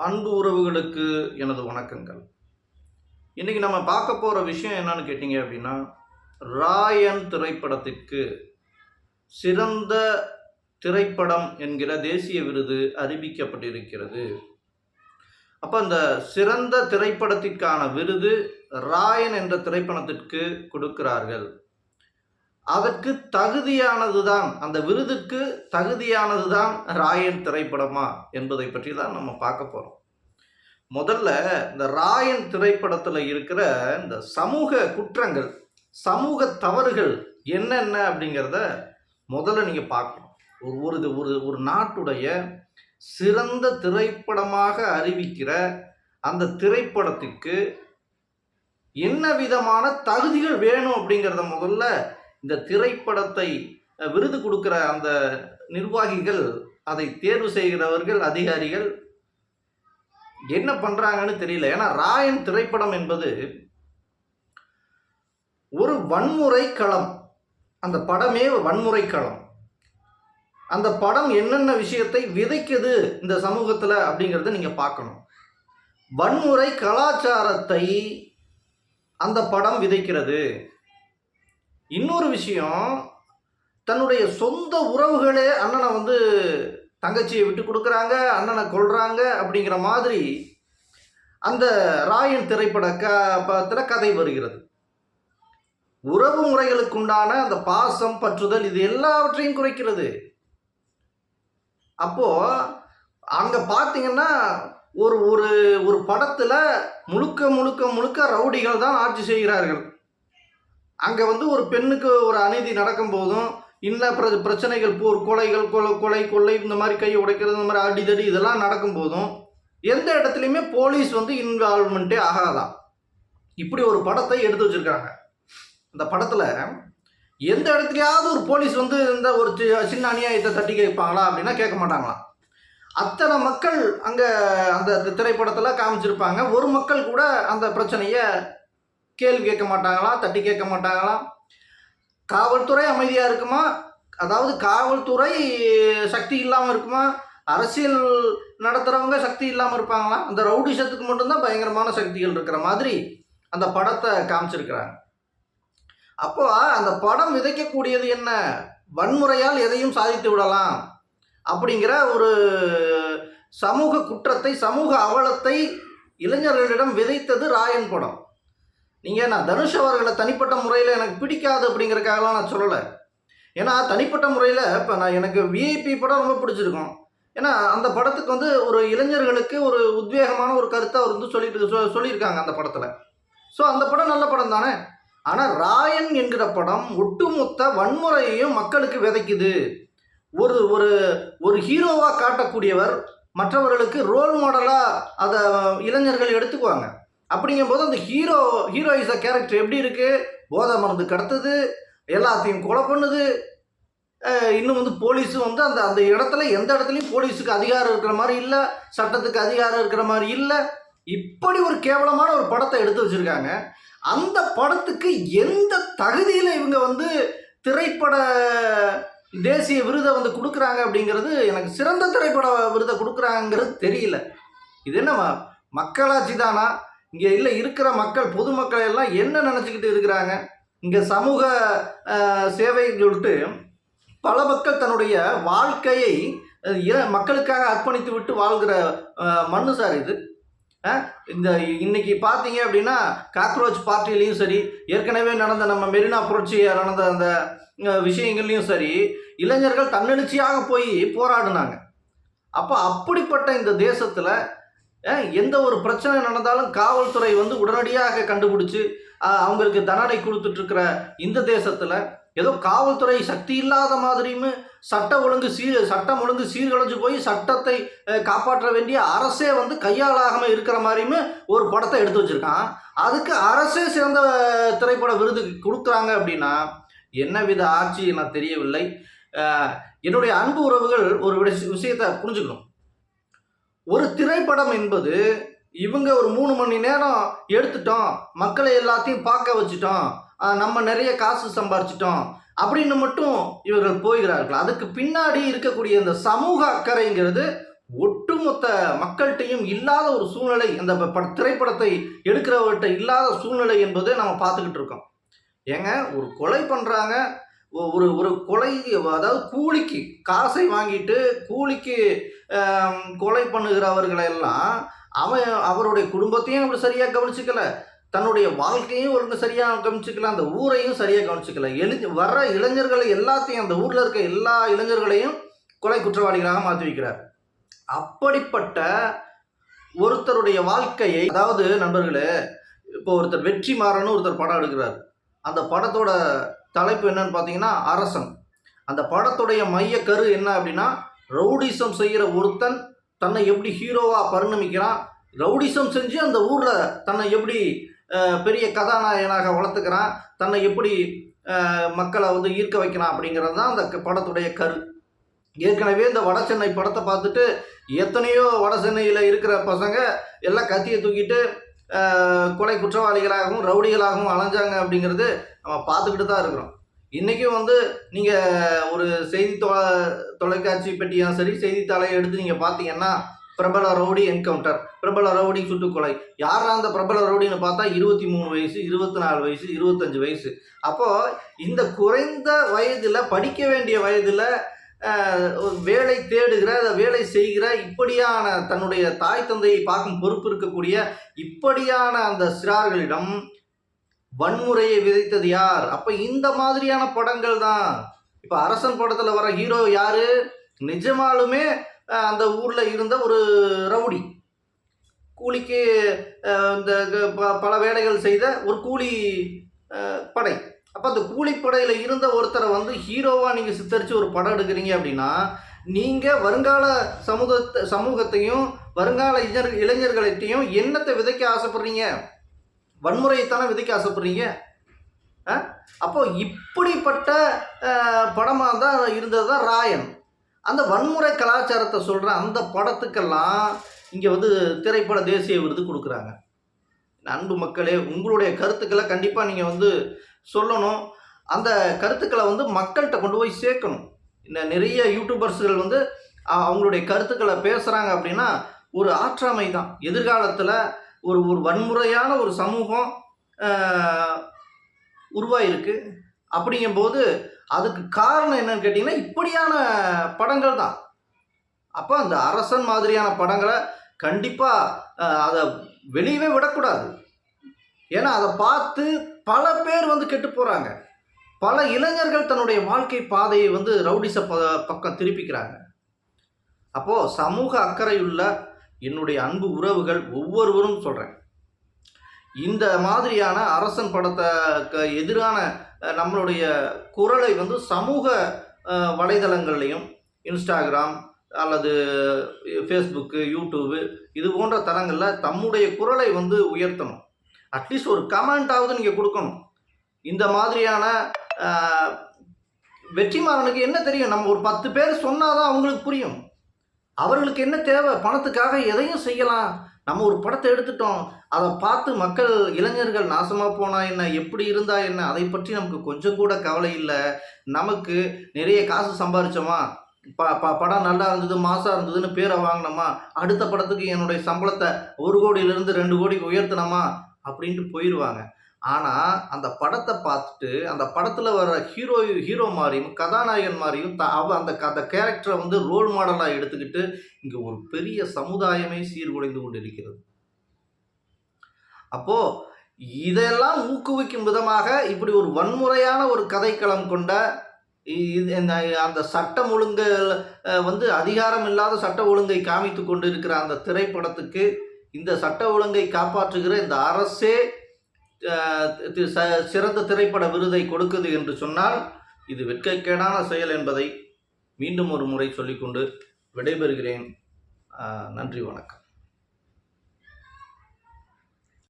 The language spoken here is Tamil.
அன்பு உறவுகளுக்கு எனது வணக்கங்கள். இன்னைக்கு நம்ம பார்க்க போகிற விஷயம் என்னன்னு கேட்டிங்க அப்படின்னா, ராயன் திரைப்படத்திற்கு சிறந்த திரைப்படம் என்கிற தேசிய விருது அறிவிக்கப்பட்டிருக்கிறது. அப்போ அந்த சிறந்த திரைப்படத்திற்கான விருது ராயன் என்ற திரைப்படத்திற்கு கொடுக்கிறார்கள். அதற்கு தகுதியானதுதான், அந்த விருதுக்கு தகுதியானதுதான் ராயன் திரைப்படமா என்பதை பற்றி தான் நம்ம பார்க்க போகிறோம். முதல்ல இந்த ராயன் திரைப்படத்தில் இருக்கிற இந்த சமூக குற்றங்கள், சமூக தவறுகள் என்னென்ன அப்படிங்கிறத முதல்ல நீங்கள் பார்க்கணும். ஒரு நாட்டுடைய சிறந்த திரைப்படமாக அறிவிக்கிற அந்த திரைப்படத்துக்கு என்ன விதமான தகுதிகள் வேணும் அப்படிங்கிறத முதல்ல இந்த திரைப்படத்தை விருது கொடுக்கிற அந்த நிர்வாகிகள், அதை தேர்வு செய்கிறவர்கள், அதிகாரிகள் என்ன பண்றாங்கன்னு தெரியல. ஏன்னா ராயன் திரைப்படம் என்பது ஒரு வன்முறை களம். அந்த படமே வன்முறை களம். அந்த படம் என்னென்ன விஷயத்தை விதைக்குது இந்த சமூகத்தில் அப்படிங்கிறத நீங்க பார்க்கணும். வன்முறை கலாச்சாரத்தை அந்த படம் விதைக்கிறது. இன்னொரு விஷயம், தன்னுடைய சொந்த உறவுகளே அண்ணனை தங்கச்சியை விட்டு கொடுக்குறாங்க, அண்ணனை கொள்றாங்க அப்படிங்கிற மாதிரி அந்த ராயன் திரைப்படத்தில் கதை வருகிறது. உறவு முறைகளுக்குண்டான அந்த பாசம், பற்றுதல், இது எல்லாவற்றையும் குறைக்கிறது. அப்போ அங்க பார்த்தீங்கன்னா ஒரு ஒரு ஒரு படத்துல முழுக்க முழுக்க முழுக்க ரவுடிகள் தான் ஆட்சி செய்கிறார்கள். அங்கே ஒரு பெண்ணுக்கு ஒரு அநீதி நடக்கும் போதும், இன்னும் பிரச்சனைகள், போர், கொலைகள், கொள்ளை, இந்த மாதிரி கை உடைக்கிறது, இந்த மாதிரி அடிதடி இதெல்லாம் நடக்கும் போதும் எந்த இடத்துலையுமே போலீஸ் இன்வால்வ்மெண்ட்டே ஆகாதான். இப்படி ஒரு படத்தை எடுத்து வச்சிருக்காங்க. அந்த படத்தில் எந்த இடத்துலையாவது ஒரு போலீஸ் இந்த ஒரு சின்ன அநியாயத்தை தட்டி கேட்பாங்களா அப்படின்னா கேட்க மாட்டாங்களாம். அத்தனை மக்கள் அங்கே அந்த திரைப்படத்தில் காமிச்சிருப்பாங்க. ஒரு மக்கள் கூட அந்த பிரச்சனையை கேள்வி கேட்க மாட்டாங்களாம், தட்டி கேட்க மாட்டாங்களாம். காவல்துறை அமைதியாக இருக்குமா, அதாவது காவல்துறை சக்தி இல்லாமல் இருக்குமா, அரசியல் நடத்துகிறவங்க சக்தி இல்லாமல் இருப்பாங்களாம். அந்த ரவுடிசத்துக்கு மட்டும்தான் பயங்கரமான சக்திகள் இருக்கிற மாதிரி அந்த படத்தை காமிச்சிருக்கிறாங்க. அப்போ அந்த படம் விதைக்கக்கூடியது என்ன, வன்முறையால் எதையும் சாதித்து விடலாம் அப்படிங்கிற ஒரு சமூக குற்றத்தை, சமூக அவலத்தை இளைஞர்களிடம் விதைத்தது ராயன் படம். நான் தனுஷ் அவர்களை தனிப்பட்ட முறையில் எனக்கு பிடிக்காது அப்படிங்கிறக்காகலாம் நான் சொல்லலை. ஏன்னா தனிப்பட்ட முறையில் இப்போ எனக்கு விஐபி படம் ரொம்ப பிடிச்சிருக்கும். ஏன்னா அந்த படத்துக்கு ஒரு இளைஞர்களுக்கு ஒரு உத்வேகமான ஒரு கருத்தை அவர் சொல்லியிருக்காங்க அந்த படத்தில். ஸோ அந்த படம் நல்ல படம் தானே. ஆனால் ராயன் என்கிற படம் ஒட்டுமொத்த வன்முறையையும் மக்களுக்கு விதைக்குது. ஒரு ஒரு ஒரு ஹீரோவாக காட்டக்கூடியவர் மற்றவர்களுக்கு ரோல் மாடலாக அதை இளைஞர்கள் எடுத்துக்குவாங்க. அப்படிங்கும்போது அந்த ஹீரோயிஸ கேரக்டர் எப்படி இருக்குது, போதை மருந்து கடத்துது, எல்லாத்தையும் கொலை பண்ணுது. இன்னும் போலீஸும் அந்த அந்த இடத்துல எந்த இடத்துலையும் போலீஸுக்கு அதிகாரம் இருக்கிற மாதிரி இல்லை, சட்டத்துக்கு அதிகாரம் இருக்கிற மாதிரி இல்லை. இப்படி ஒரு கேவலமான ஒரு படத்தை எடுத்து வச்சுருக்காங்க. அந்த படத்துக்கு எந்த தகுதியில் இவங்க திரைப்பட தேசிய விருதை கொடுக்குறாங்க அப்படிங்கிறது, எனக்கு சிறந்த திரைப்பட விருதை கொடுக்குறாங்கிறது தெரியல. இது என்ன மக்களாட்சி தானா? இங்கே இல்லை இருக்கிற மக்கள், பொதுமக்கள் எல்லாம் என்ன நினச்சிக்கிட்டு இருக்கிறாங்க? இங்கே சமூக சேவை சொல்லிட்டு பல மக்கள் தன்னுடைய வாழ்க்கையை மக்களுக்காக அர்ப்பணித்து விட்டு வாழ்கிற மண்ணு சார் இது. இன்னைக்கு பார்த்தீங்க அப்படின்னா காக்ரோச் பார்ட்டிலையும் சரி, ஏற்கனவே நடந்த நம்ம மெரினா புரட்சி நடந்த அந்த விஷயங்கள்லையும் சரி, இளைஞர்கள் தன்னெழுச்சியாக போய் போராடினாங்க. அப்போ அப்படிப்பட்ட இந்த தேசத்தில் எந்த ஒரு பிரச்சனை நடந்தாலும் காவல்துறை உடனடியாக கண்டுபிடிச்சு அவங்களுக்கு தண்டனை கொடுத்துட்ருக்கிற இந்த தேசத்தில் ஏதோ காவல்துறை சக்தி இல்லாத மாதிரியும் சட்டம் ஒழுங்கு சீர்குலைஞ்சு போய் சட்டத்தை காப்பாற்ற வேண்டிய அரசே கையாளாகாமல் இருக்கிற மாதிரியும் ஒரு படத்தை எடுத்து வச்சுருக்கான். அதுக்கு அரசே சிறந்த திரைப்பட விருது கொடுக்குறாங்க அப்படின்னா என்ன வித ஆட்சி எனக்கு தெரியவில்லை. என்னுடைய அன்பு உறவுகள் ஒரு விஷயத்தை புரிஞ்சுக்கணும். ஒரு திரைப்படம் என்பது இவங்க ஒரு 3 மணி நேரம் எடுத்துட்டோம், மக்களை எல்லாத்தையும் பார்க்க வச்சுட்டோம், நம்ம நிறைய காசு சம்பாரிச்சிட்டோம் அப்படின்னு மட்டும் இவர்கள் போகிறார்கள். அதுக்கு பின்னாடி இருக்கக்கூடிய இந்த சமூக அக்கறைங்கிறது ஒட்டுமொத்த மக்கள்கிட்டையும் இல்லாத ஒரு சூழ்நிலை, அந்த திரைப்படத்தை எடுக்கிறவர்கிட்ட இல்லாத சூழ்நிலை என்பது நம்ம பார்த்துக்கிட்டு இருக்கோம். ஏங்க, ஒரு கொலை பண்ணுறாங்க, ஒரு ஒரு கொலை, அதாவது கூலிக்கு காசை வாங்கிட்டு கூலிக்கு கொலை பண்ணுகிறவர்களெல்லாம் அவருடைய குடும்பத்தையும் அவர் சரியாக கவனிச்சிக்கல, தன்னுடைய வாழ்க்கையும் ஒழுங்கு சரியாக கவனிச்சிக்கல, அந்த ஊரையும் சரியாக கவனிச்சிக்கல. வர்ற இளைஞர்களை எல்லாத்தையும், அந்த ஊரில் இருக்க எல்லா இளைஞர்களையும் கொலை குற்றவாளிகளாக மாற்றி வைக்கிறார். அப்படிப்பட்ட ஒருத்தருடைய வாழ்க்கையை, அதாவது நண்பர்களே, இப்போ ஒருத்தர் வெற்றிமாறன் ஒருத்தர் படம் எடுக்கிறார். அந்த படத்தோட தலைப்பு என்னன்னு பார்த்தீங்கன்னா அரசன். அந்த படத்துடைய மைய கரு என்ன அப்படின்னா, ரவுடிசம் செய்கிற ஒருத்தன் தன்னை எப்படி ஹீரோவா பரிணமிக்கிறான், ரவுடிசம் செஞ்சு அந்த ஊரில் தன்னை எப்படி பெரிய கதாநாயகனாக வளர்த்துக்கிறான், தன்னை எப்படி மக்களை வந்து ஈர்க்க வைக்கிறான் அப்படிங்கிறது தான் அந்த படத்துடைய கரு. ஏற்கனவே இந்த வட சென்னை படத்தை பார்த்துட்டு எத்தனையோ வட சென்னையில் இருக்கிற பசங்க எல்லாம் கத்தியை தூக்கிட்டு கொலை குற்றவாளிகளாகவும் ரவுடிகளாகவும் அலைஞ்சாங்க அப்படிங்கிறது நம்ம பார்த்துக்கிட்டு தான் இருக்கிறோம். இன்றைக்கும் வந்து நீங்கள் ஒரு செய்தி தொலைக்காட்சி பெட்டியும் சரி, செய்தித்தாளை எடுத்து நீங்கள் பார்த்தீங்கன்னா, பிரபல ரவுடி என்கவுண்டர், பிரபல ரவுடி சுட்டுக்கொலை. யாரா அந்த பிரபல ரவுடின்னு பார்த்தா 23 வயசு, 24 வயசு, 25 வயசு. அப்போது இந்த குறைந்த வயதில், படிக்க வேண்டிய வயதில் வேலை தேடுகிற, வேலை செய்கிற, இப்படியான தன்னுடைய தாய் தந்தையை பார்க்கும் பொறுப்பு இருக்கக்கூடிய இப்படியான அந்த சிறார்களிடம் வன்முறையை விதைத்தது யார்? அப்ப இந்த மாதிரியான படங்கள் தான். இப்ப அரசன் படத்துல வர ஹீரோ யாரு? நிஜமாலுமே அந்த ஊர்ல இருந்த ஒரு ரவுடி, கூலிக்கு இந்த பல வேலைகள் செய்த ஒரு கூலி படை. அப்போ அந்த கூலிப்படையில் இருந்த ஒருத்தரை வந்து ஹீரோவாக நீங்கள் சித்தரித்து ஒரு படம் எடுக்கிறீங்க அப்படின்னா, நீங்கள் வருங்கால சமூகத்தையும் வருங்கால இளைஞர்களைத்தையும் என்னத்தை விதைக்க ஆசைப்படுறீங்க? வன்முறையைத்தானே விதைக்க ஆசைப்படுறீங்க. அப்போ இப்படிப்பட்ட படமாக தான் இருந்தது தான் ராயன். அந்த வன்முறை கலாச்சாரத்தை சொல்கிற அந்த படத்துக்கெல்லாம் இங்கே வந்து திரைப்பட தேசிய விருது கொடுக்குறாங்க. அன்பு மக்களே, உங்களுடைய கருத்துக்களை கண்டிப்பாக நீங்கள் வந்து சொல்லணும். அந்த கருத்துக்களை வந்து மக்கள்கிட்ட கொண்டு போய் சேர்க்கணும். இந்த நிறைய யூடியூபர்ஸ்கள் வந்து அவங்களுடைய கருத்துக்களை பேசுகிறாங்க அப்படின்னா ஒரு ஆற்றாமை தான். எதிர்காலத்தில் ஒரு ஒரு வன்முறையான ஒரு சமூகம் உருவாயிருக்கு. அப்படிங்கும்போது அதுக்கு காரணம் என்னன்னு கேட்டிங்கன்னா இப்படியான படங்கள் தான். அப்போ அந்த அரசன் மாதிரியான படங்களை கண்டிப்பாக அதை வெளியவே விடக்கூடாது. ஏன்னா அதை பார்த்து பல பேர் வந்து கெட்டு போகிறாங்க. பல இளைஞர்கள் தன்னுடைய வாழ்க்கை பாதையை வந்து ரவுடிச பக்கம் திருப்பிக்கிறாங்க. அப்போது சமூக அக்கறையுள்ள என்னுடைய அன்பு உறவுகள் ஒவ்வொருவரும் சொல்கிறேன், இந்த மாதிரியான அரசன் படத்தை எதிரான நம்மளுடைய குரலை வந்து சமூக வலைதளங்கள்லையும், இன்ஸ்டாகிராம் அல்லது ஃபேஸ்புக்கு, யூடியூபு இது போன்ற தளங்களில் தம்முடைய குரலை வந்து உயர்த்தணும். அட்லீஸ்ட் ஒரு கமெண்ட்டாவது நீங்கள் கொடுக்கணும். இந்த மாதிரியான வெற்றிமாறனுக்கு என்ன தெரியும்? நம்ம ஒரு 10 பேர் சொன்னால் தான் அவங்களுக்கு புரியும். அவர்களுக்கு என்ன தேவை? பணத்துக்காக எதையும் செய்யலாம். நம்ம ஒரு படத்தை எடுத்துட்டோம், அதை பார்த்து மக்கள் இளைஞர்கள் நாசமாக போனால் என்ன, எப்படி இருந்தால் என்ன, அதை பற்றி நமக்கு கொஞ்சம் கூட கவலை இல்லை. நமக்கு நிறைய காசு சம்பாதிச்சோமா, படம் நல்லா இருந்தது, மாசாக இருந்ததுன்னு பேரை வாங்கினோமா, அடுத்த படத்துக்கு என்னுடைய சம்பளத்தை 1 கோடியிலேருந்து 2 கோடிக்கு உயர்த்தினோமா அப்படின்ட்டு போயிடுவாங்க. ஆனால் அந்த படத்தை பார்த்துட்டு அந்த படத்தில் வர ஹீரோ மாதிரியும் கதாநாயகன் மாதிரியும் அந்த கேரக்டரை வந்து ரோல் மாடலாக எடுத்துக்கிட்டு இங்கே ஒரு பெரிய சமுதாயமே சீர்குலைந்து கொண்டு இருக்கிறது. அப்போது இதெல்லாம் ஊக்குவிக்கும் விதமாக இப்படி ஒரு வன்முறையான ஒரு கதைக்களம் கொண்ட அந்த சட்டம் ஒழுங்கல் வந்து அதிகாரம் இல்லாத சட்ட ஒழுங்கை காமித்து கொண்டு இருக்கிற அந்த திரைப்படத்துக்கு இந்த சட்ட ஒழுங்கை காப்பாற்றுகிற இந்த அரசே சிறந்த திரைப்பட விருதை கொடுக்குது என்று சொன்னால் இது வெட்கக்கேடான செயல் என்பதை மீண்டும் ஒரு முறை சொல்லிக்கொண்டு விடைபெறுகிறேன். நன்றி, வணக்கம்.